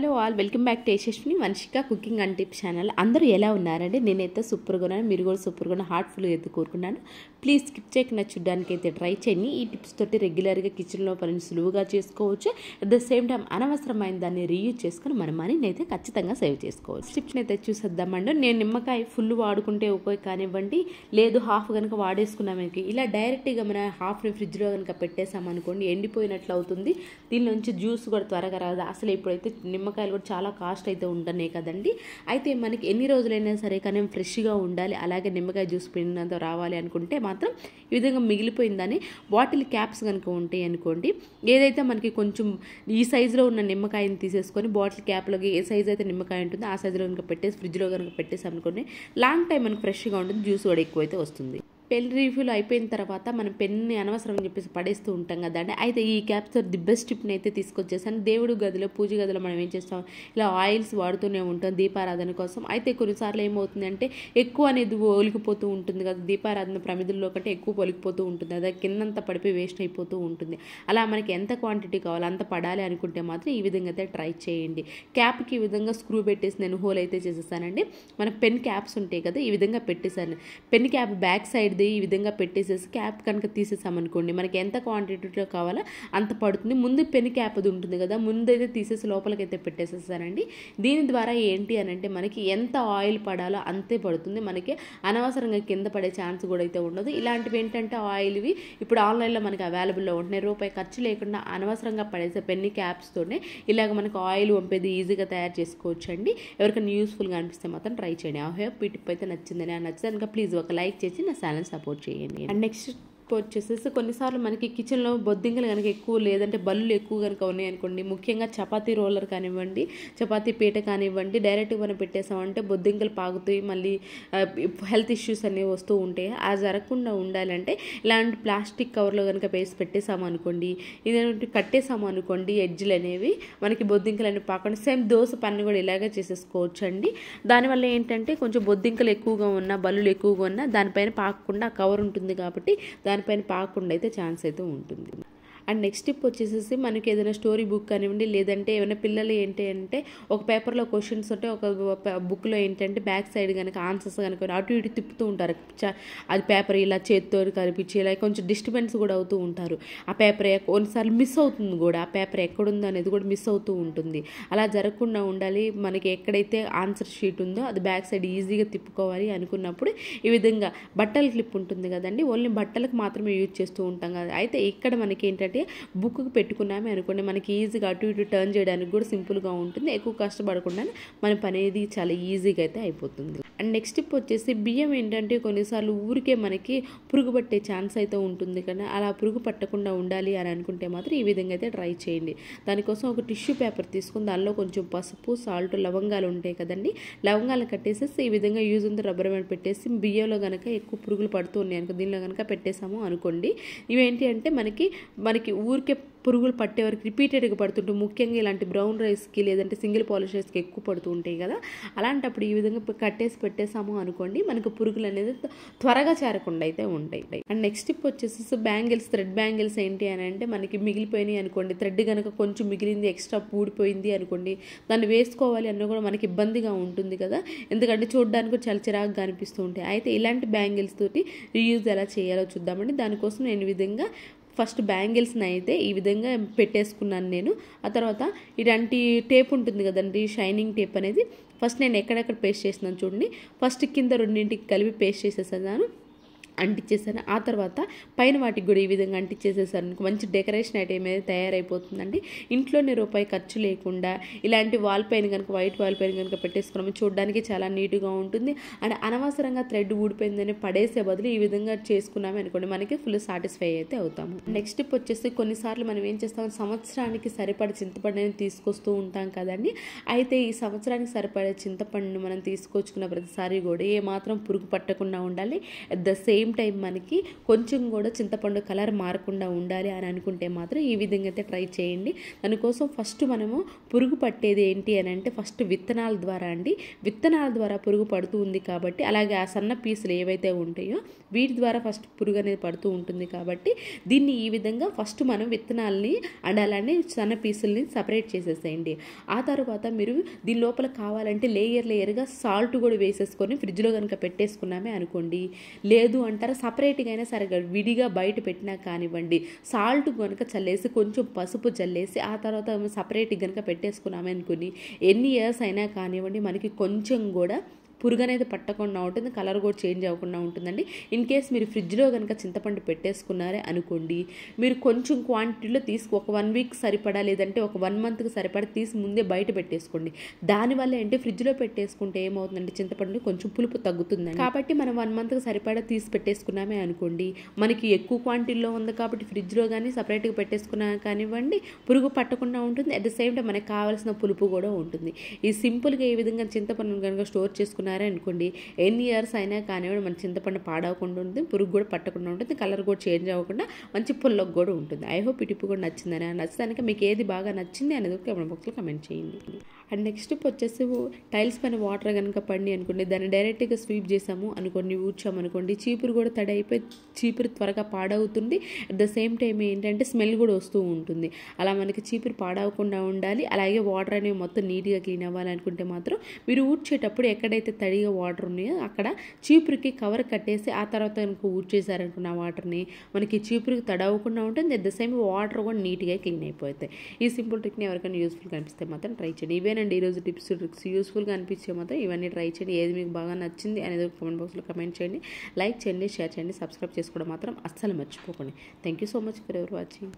Hello all welcome back to Yashaswini Vamshika cooking and tips channel. అందరూ ఎలా ఉన్నారండి? నేనైతే సూపర్గా ఉన్నాను, మీరు కూడా సూపర్గా ఉన్న హార్ట్ఫుల్గా అయితే కోరుకున్నాను. ప్లీజ్ స్కిప్ చేయకుండా చూడడానికి అయితే ట్రై చేయండి. ఈ టిప్స్ తోటి రెగ్యులర్గా కిచెన్లో పని సులువుగా చేసుకోవచ్చు. అట్ ద సేమ్ టైం అనవసరమైన దాన్ని రీయూజ్ చేసుకుని మన మనీని అయితే ఖచ్చితంగా సేవ్ చేసుకోవచ్చు. టిప్స్ని అయితే చూసేద్దామండి. నేను నిమ్మకాయ ఫుల్ వాడుకుంటే ఓకే కానివ్వండి, లేదు హాఫ్ కనుక వాడేసుకున్నామకి ఇలా డైరెక్ట్గా మన హాఫ్ని ఫ్రిడ్జ్లో కనుక పెట్టేసామనుకోండి ఎండిపోయినట్లు అవుతుంది. దీనిలోంచి జ్యూస్ కూడా త్వరగా రాదు. అసలు ఇప్పుడైతే నిమ్మకాయలు కూడా చాలా కాస్ట్ అయితే ఉంటున్నాయి కదండి. అయితే మనకి ఎన్ని రోజులైనా సరే కానీ ఫ్రెష్గా ఉండాలి, అలాగే నిమ్మకాయ జ్యూస్ పిండినంత రావాలి అనుకుంటే మాత్రం ఈ విధంగా మిగిలిపోయిందని బాటిల్ క్యాప్స్ కనుక ఉంటాయి అనుకోండి, ఏదైతే మనకి కొంచెం ఈ సైజులో ఉన్న నిమ్మకాయని తీసేసుకొని బాటిల్ క్యాప్లోకి ఏ సైజు అయితే నిమ్మకాయ ఉంటుందో ఆ సైజులో కనుక పెట్టేసి ఫ్రిడ్జ్లో కనుక పెట్టేసి అనుకోండి లాంగ్ టైం మనకు ఫ్రెష్గా ఉంటుంది, జ్యూస్ కూడా ఎక్కువైతే వస్తుంది. పెన్ రీఫిల్ అయిపోయిన తర్వాత మనం పెన్ని అనవసరం అని చెప్పేసి పడేస్తూ ఉంటాం కదండి. అయితే ఈ క్యాప్తో ది బెస్ట్ టిప్ని అయితే తీసుకొచ్చేసాను. దేవుడు గదిలో పూజ గదిలో మనం ఏం చేస్తాం, ఇలా ఆయిల్స్ వాడుతూనే ఉంటాం దీపారాధన కోసం. అయితే కొన్నిసార్లు ఏమవుతుందంటే ఎక్కువ అనేది ఒలికిపోతూ ఉంటుంది కదా, దీపారాధన ప్రమిదుల్లో కంటే ఎక్కువ ఒలికిపోతూ ఉంటుంది, అదే కిందంతా పడిపోయి వేస్ట్ అయిపోతూ ఉంటుంది. అలా మనకి ఎంత క్వాంటిటీ కావాలో అంత పడాలి అనుకుంటే మాత్రం ఈ విధంగా అయితే ట్రై చేయండి. క్యాప్కి ఈ విధంగా స్క్రూ పెట్టేసి నేను హోల్ అయితే చేసేసానండి. మన పెన్ క్యాప్స్ ఉంటాయి కదా, ఈ విధంగా పెట్టేశాను. పెన్ క్యాప్ బ్యాక్ సైడ్ ఈ విధంగా పెట్టేసేసి క్యాప్ కనుక తీసేసామనుకోండి మనకి ఎంత క్వాంటిటీలో కావాలో అంత పడుతుంది. ముందు పెన్ క్యాప్ అది ఉంటుంది కదా, ముందైతే తీసేసి లోపలికైతే పెట్టేసేసానండి. దీని ద్వారా ఏంటి అని అంటే మనకి ఎంత ఆయిల్ పడాలో అంతే పడుతుంది, మనకి అనవసరంగా కింద పడే ఛాన్స్ కూడా అయితే ఉండదు. ఇలాంటివి ఏంటంటే ఆయిల్వి ఇప్పుడు ఆన్లైన్లో మనకి అవైలబుల్లో ఉంటున్నాయి, రూపాయి ఖర్చు లేకుండా అనవసరంగా పడేసే పెన్ క్యాప్స్తోనే ఇలాగ మనకు ఆయిల్ పంపేది ఈజీగా తయారు చేసుకోవచ్చు అండి. ఎవరికైనా యూస్ఫుల్గా అనిపిస్తే మాత్రం ట్రై చేయండి. ఐ హోప్ ఈ టిప్ అయితే నచ్చిందని, నచ్చితే కనుక ప్లీజ్ ఒక లైక్ చేసి నా ఛానల్ సపోర్ట్ చేయండి. అండ్ నెక్స్ట్ వచ్చేసేసి కొన్నిసార్లు మనకి కిచెన్లో బొద్దింకలు కనుక ఎక్కువ లేదంటే బల్లులు ఎక్కువ కనుక ఉన్నాయనుకోండి, ముఖ్యంగా చపాతీ రోలర్ కానివ్వండి, చపాతీ పీట కానివ్వండి, డైరెక్ట్గా మనం పెట్టేసామంటే బొద్దింకలు పాగుతాయి, మళ్ళీ హెల్త్ ఇష్యూస్ అనేవి వస్తూ ఉంటాయి. ఆ జరగకుండా ఉండాలంటే ఇలాంటి ప్లాస్టిక్ కవర్లో కనుక వేసి పెట్టేసామనుకోండి, ఇదేంటి కట్టేసాము అనుకోండి, ఎడ్జ్లు అనేవి మనకి బొద్దింకలు అనేవి పాకుండా సేమ్ దోశ పన్ను కూడా ఇలాగే చేసేసుకోవచ్చు అండి. దానివల్ల ఏంటంటే కొంచెం బొద్దింకలు ఎక్కువగా ఉన్నా బల్లులు ఎక్కువగా ఉన్నా దానిపైన పాకకుండా కవర్ ఉంటుంది కాబట్టి దానిపైన పాకకుండా అయితే ఛాన్స్ అయితే ఉంటుంది. అండ్ నెక్స్ట్ టిప్ వచ్చేసేసి మనకి ఏదైనా స్టోరీ బుక్ కానివ్వండి, లేదంటే ఏమైనా పిల్లలు ఏంటి అంటే ఒక పేపర్లో క్వశ్చన్స్ ఉంటే ఒక బుక్లో ఏంటంటే బ్యాక్ సైడ్ కనుక ఆన్సర్స్ కనుక అటు ఇటు తిప్పుతూ ఉంటారు, అది పేపర్ ఇలా చేతితో కనిపించి ఇలా కొంచెం డిస్టర్బెన్స్ కూడా అవుతూ ఉంటారు. ఆ పేపర్ కొన్నిసార్లు మిస్ అవుతుంది కూడా, ఆ పేపర్ ఎక్కడుందో అనేది కూడా మిస్ అవుతూ ఉంటుంది. అలా జరగకుండా ఉండాలి, మనకి ఎక్కడైతే ఆన్సర్ షీట్ ఉందో అది బ్యాక్ సైడ్ ఈజీగా తిప్పుకోవాలి అనుకున్నప్పుడు ఈ విధంగా బట్టల క్లిప్ ఉంటుంది కదండి, ఓన్లీ బట్టలకు మాత్రమే యూజ్ చేస్తూ ఉంటాం కదా. అయితే ఇక్కడ మనకి ఏంటంటే బుక్కి పెట్టుకున్నామే అనుకోండి, మనకి ఈజీగా అటు ఇటు టర్న్ చేయడానికి కూడా సింపుల్గా ఉంటుంది, ఎక్కువ కష్టపడకుండా మన పని అనేది చాలా ఈజీగా అయితే అయిపోతుంది. అండ్ నెక్స్ట్ టిప్ వచ్చేసి బియ్యం ఏంటంటే కొన్నిసార్లు ఊరికే మనకి పురుగు పట్టే ఛాన్స్ అయితే ఉంటుంది కదా, అలా పురుగు పట్టకుండా ఉండాలి అని అనుకుంటే మాత్రం ఈ విధంగా అయితే ట్రై చేయండి. దానికోసం ఒక టిష్యూ పేపర్ తీసుకుని దానిలో కొంచెం పసుపు, సాల్ట్, లవంగాలు ఉంటాయి కదండి, లవంగాలు కట్టేసేసి ఈ విధంగా యూజ్ ఉంది రబ్బర్ బ్యాండ్ పెట్టేసి బియ్యంలో కనుక ఎక్కువ పురుగులు పడుతూ ఉన్నాయి అనుకో, దీనిలో కనుక పెట్టేసాము అనుకోండి, ఇవేంటి అంటే మనకి ఊరికే పురుగులు పట్టే వరకు రిపీటెడ్గా పడుతుంటాయి. ముఖ్యంగా ఇలాంటి బ్రౌన్ రైస్కి లేదంటే సింగిల్ పాలిష్ రైస్కి ఎక్కువ పడుతూ ఉంటాయి కదా, అలాంటప్పుడు ఈ విధంగా కట్టేసి పెట్టేసాము అనుకోండి మనకు పురుగులు అనేది త్వరగా చేరకుండా అయితే ఉంటాయి. అండ్ నెక్స్ట్ టిప్ వచ్చేసి బ్యాంగిల్స్, థ్రెడ్ బ్యాంగిల్స్ ఏంటి అని అంటే మనకి మిగిలిపోయినాయి అనుకోండి, థ్రెడ్ కనుక కొంచెం మిగిలింది ఎక్స్ట్రా పూడిపోయింది అనుకోండి, దాన్ని వేసుకోవాలి అన్న కూడా మనకి ఇబ్బందిగా ఉంటుంది కదా, ఎందుకంటే చూడడానికి చాలా చిరాకుగా అనిపిస్తూ ఉంటాయి. అయితే ఇలాంటి బ్యాంగిల్స్ తోటి రీయూజ్ ఎలా చేయాలో చూద్దామండి. దానికోసం నేను ఈ విధంగా ఫస్ట్ బ్యాంగిల్స్ని అయితే ఈ విధంగా పెట్టేసుకున్నాను నేను. ఆ తర్వాత ఇలాంటి టేప్ ఉంటుంది కదండి, షైనింగ్ టేప్ అనేది ఫస్ట్ నేను ఎక్కడెక్కడ పేస్ట్ చేసినాను చూడండి, ఫస్ట్ కింద రెండింటికి కలిపి పేస్ట్ చేసేసాను, అంటించేసాను. ఆ తర్వాత పైన వాటికి కూడా ఈ విధంగా అంటించేసేసాను. మంచి డెకరేషన్ ఐటమ్ అయితే తయారైపోతుందండి. ఇంట్లోనే రూపాయి ఖర్చు లేకుండా ఇలాంటి వాల్ పైన కనుక వైట్ వాల్ పైన కనుక పెట్టేసుకున్నాము చూడడానికి చాలా నీట్గా ఉంటుంది. అండ్ అనవసరంగా థ్రెడ్ ఊడిపోయిందని పడేసే బదులు ఈ విధంగా చేసుకున్నాము అనుకోండి మనకి ఫుల్ సాటిస్ఫై అయితే అవుతాము. నెక్స్ట్ టిప్ వచ్చేసి కొన్నిసార్లు మనం ఏం చేస్తాం, సంవత్సరానికి సరిపడే చింతపండుని తీసుకొస్తూ ఉంటాం కదండి. అయితే ఈ సంవత్సరానికి సరిపడే చింతపండుని మనం తీసుకొచ్చుకున్న ప్రతిసారి కూడా ఏ మాత్రం పురుగు పట్టకుండా ఉండాలి, at the same same time మనకి కొంచెం కూడా చింతపండు కలర్ మారకుండా ఉండాలి అని అనుకుంటే మాత్రం ఈ విధంగా అయితే ట్రై చేయండి. దానికోసం ఫస్ట్ మనము పురుగు పట్టేది ఏంటి అని అంటే ఫస్ట్ విత్తనాల ద్వారా అండి. విత్తనాల ద్వారా పురుగు పడుతూ ఉంది కాబట్టి, అలాగే ఆ సన్న పీసులు ఏవైతే ఉంటాయో వీటి ద్వారా ఫస్ట్ పురుగు అనేది పడుతూ ఉంటుంది కాబట్టి దీన్ని ఈ విధంగా ఫస్ట్ మనం విత్తనాలని అండ్ అలానే సన్న పీసుల్ని సపరేట్ చేసేసేయండి. ఆ తర్వాత మీరు దీని లోపల కావాలంటే లేయర్గా సాల్ట్ కూడా వేసేసుకొని ఫ్రిడ్జ్లో కనుక పెట్టేసుకున్నామే అనుకోండి, లేదు అంటారా సపరేట్గా అయినా సరే విడిగా బయట పెట్టినా కానివ్వండి, సాల్ట్ కనుక చల్లేసి కొంచెం పసుపు చల్లేసి ఆ తర్వాత సపరేట్గా కనుక పెట్టేసుకున్నామే అనుకుని ఎన్ని ఇయర్స్ అయినా కానివ్వండి మనకి కొంచెం కూడా పురుగు అనేది పట్టకుండా ఉంటుంది, కలర్ కూడా చేంజ్ అవ్వకుండా ఉంటుందండి. ఇన్ కేస్ మీరు ఫ్రిడ్జ్లో కనుక చింతపండు పెట్టేసుకున్నారే అనుకోండి, మీరు కొంచెం క్వాంటిటీలో ఒక 1 వీక్ సరిపడా లేదంటే ఒక 1 మంత్కి సరిపడా తీసి ముందే బయట పెట్టేసుకోండి. దానివల్ల ఏంటి ఫ్రిడ్జ్లో పెట్టేసుకుంటే ఏమవుతుందంటే చింతపండు కొంచెం పులుపు తగ్గుతుందండి. కాబట్టి మనం 1 మంత్కి సరిపడా తీసి పెట్టేసుకున్నామే అనుకోండి, మనకి ఎక్కువ క్వాంటిటీలో ఉంది కాబట్టి ఫ్రిడ్జ్లో కానీ సపరేట్గా పెట్టేసుకున్నా కానివ్వండి పురుగు పట్టకుండా ఉంటుంది. అట్ ద సేమ్ టైం మనకి కావాల్సిన పులుపు కూడా ఉంటుంది. ఈ సింపుల్గా ఈ విధంగా చింతపండు కనుక స్టోర్ చేసుకున్న అనుకోండి ఎన్ని ఇయర్స్ అయినా కానివ్వండి మన చింతపండు పాడవకుండా ఉంటుంది, పురుగు కూడా పట్టకుండా ఉంటుంది, కలర్ కూడా చేంజ్ అవ్వకుండా మంచి పుల్లగా కూడా ఉంటుంది. ఐ హోప్ ఈ టిప్ కూడా నచ్చిందని. నచ్చడానికి మీకు ఏది బాగా నచ్చింది అనేది కామెంట్ బాక్స్లో కమెంట్ చేయండి. అండ్ నెక్స్ట్ వచ్చేసి టైల్స్ పైన వాటర్ కనుక పడి అనుకోండి, దాన్ని డైరెక్ట్గా స్వీప్ చేసాము అనుకోండి, ఊడ్చామనుకోండి, చీపురు కూడా తడి అయిపోయి చీపురు త్వరగా పాడవుతుంది. అట్ ద సేమ్ టైం ఏంటంటే స్మెల్ కూడా వస్తూ ఉంటుంది. అలా మనకి చీపురు పాడవకుండా ఉండాలి, అలాగే వాటర్ అనేవి మొత్తం నీట్గా క్లీన్ అవ్వాలనుకుంటే మాత్రం మీరు ఊడ్చేటప్పుడు ఎక్కడైతే తడిగా వాటర్ ఉన్నాయో అక్కడ చీపురుకి కవర్ కట్టేసి ఆ తర్వాత కనుక ఊడ్చేసారనుకున్న వాటర్ని మనకి చీపురుకి తడవకుండా ఉంటుంది. అట్ ద సేమ్ వాటర్ కూడా నీట్గా క్లీన్ అయిపోతాయి. ఈ సింపుల్ ట్రిక్ని ఎవరికైనా యూస్ఫుల్గా అనిపిస్తే మాత్రం ట్రై చేయండి. ఇవేనండి ఈరోజు టిప్స్ ట్రిక్స్. యూస్ఫుల్గా అనిపించే మాత్రం ఇవన్నీ ట్రై చేయండి. ఏది మీకు బాగా నచ్చింది అనేది కామెంట్ బాక్స్లో కమెంట్ చేయండి. లైక్ చేయండి, షేర్ చేయండి, సబ్స్క్రైబ్ చేసుకోవడం మాత్రం అస్సలు మర్చిపోకండి. Thank you so much for ever watching.